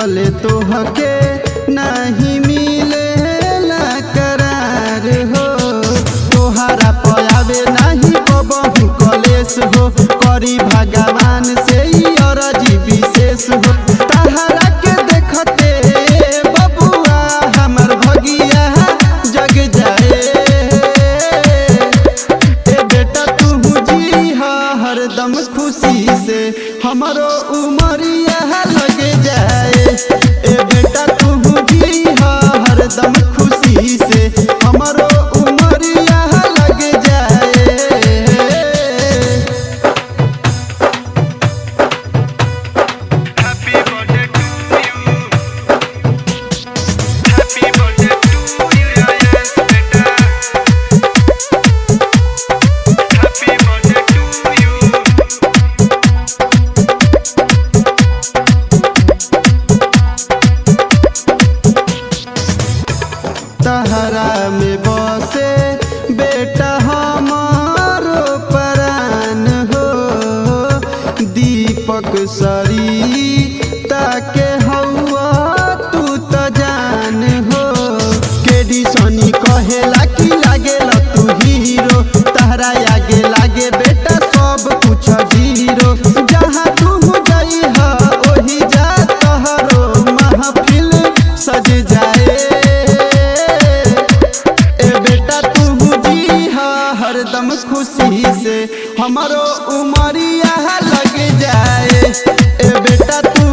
देखले तोहके नहीं मिले करार हो। तोहरा पयावे नहीं कबहू कलेश हो, करी भगवान से ही अरजी विशेष हो। तहरा के देखते बबुआ हमर भगिया जग जाए। ए बेटा तू जी हरदम खुशी से हमरो उमरिया लग जाए। ए बेटा तू जी हरदम खुशी से हमरो उमरिया लग जाए। Happy birthday to you. Happy birthday to you, yes beta. Happy birthday to you. तहरा में बसे बेटा हमारो प्राण हो। दीपक सरी ताके हौआ तू त जान हो। केडी सनी कहेला कि लागेला तू हीरो, तहरा आगे लागे बेटा सब कुछ जीरो। जहाँ तू जाई हा ओही जा तहरो महफिल सज जाए। हरदम खुशी से हमारो उमरिया लग जाए। ए बेटा तू